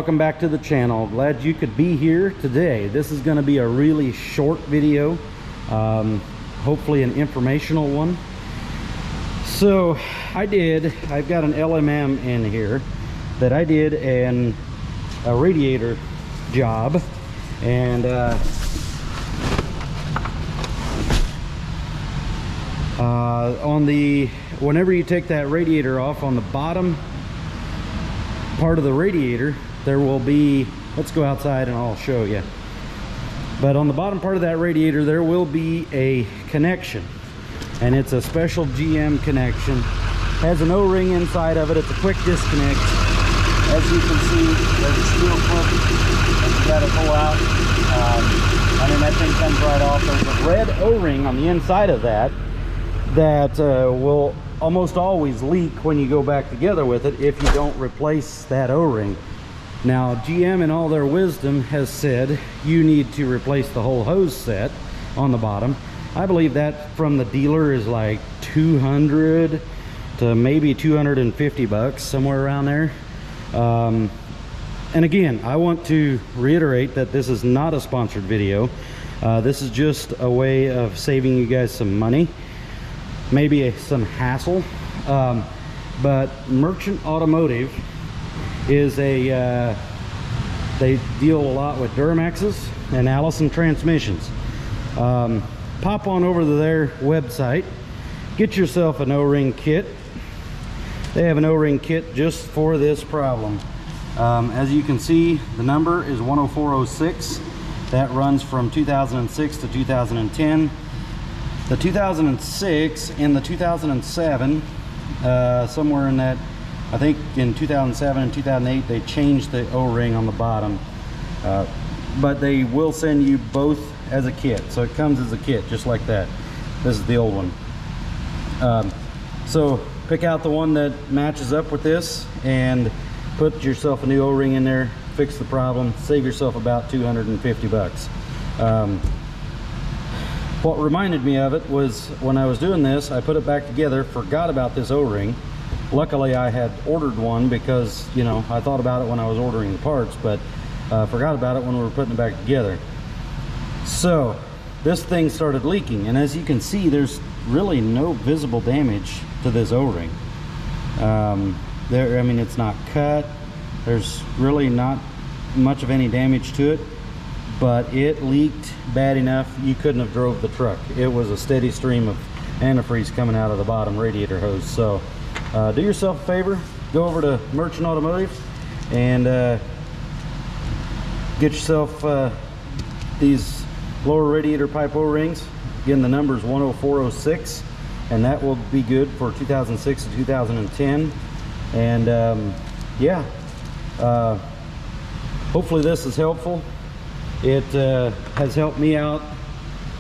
welcome back to the channel. Glad you could be here today. This is going to be a really short video, hopefully an informational one. So I've got an LMM in here that I did a radiator job, and whenever you take that radiator off, on the bottom part of the radiator there will be, let's go outside and I'll show you, but on the bottom part of that radiator there will be a connection, and it's a special GM connection. Has an O-ring inside of it. It's a quick disconnect. As you can see, there's a steel clip that you got to pull out, and then that thing comes right off. There's a red O-ring on the inside of that will almost always leak when you go back together with it if you don't replace that O-ring. Now GM in all their wisdom has said you need to replace the whole hose set on the bottom. I believe that from the dealer is like 200 to maybe 250 bucks, somewhere around there. And again, I want to reiterate that this is not a sponsored video. This is just a way of saving you guys some money, maybe some hassle. But Merchant Automotive is they deal a lot with Duramaxes and Allison transmissions. Pop on over to their website, get yourself an O-ring kit. They have an O-ring kit just for this problem. As you can see, the number is 10406. That runs from 2006 to 2010. The 2006 and the 2007, somewhere in that, I think in 2007 and 2008, they changed the O-ring on the bottom. But they will send you both as a kit. So it comes as a kit, just like that. This is the old one. So pick out the one that matches up with this and put yourself a new O-ring in there, fix the problem, save yourself about 250 bucks. What reminded me of it was when I was doing this, I put it back together, forgot about this O-ring. Luckily I had ordered one because, you know, I thought about it when I was ordering the parts, but forgot about it when we were putting it back together. So this thing started leaking, and as you can see, there's really no visible damage to this O-ring. I mean, it's not cut. There's really not much of any damage to it, but it leaked bad enough you couldn't have drove the truck. It was a steady stream of antifreeze coming out of the bottom radiator hose. So do yourself a favor, go over to Merchant Automotive and get yourself these lower radiator pipe O-rings. Again, the number is 10406, and that will be good for 2006 to 2010. And yeah, hopefully this is helpful. It has helped me out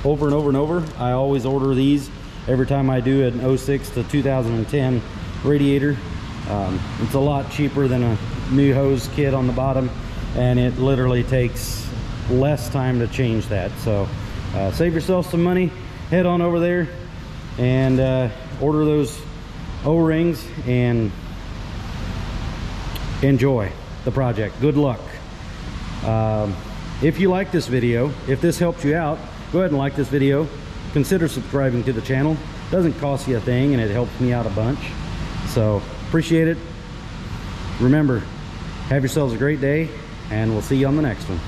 over and over and over. I always order these every time I do an 06 to 2010 radiator. It's a lot cheaper than a new hose kit on the bottom, and it literally takes less time to change that. So save yourself some money, head on over there and order those O-rings and enjoy the project. Good luck. If you like this video, if this helped you out, go ahead and like this video. Consider subscribing to the channel. Doesn't cost you a thing, and it helps me out a bunch. So appreciate it. Remember, have yourselves a great day, and we'll see you on the next one.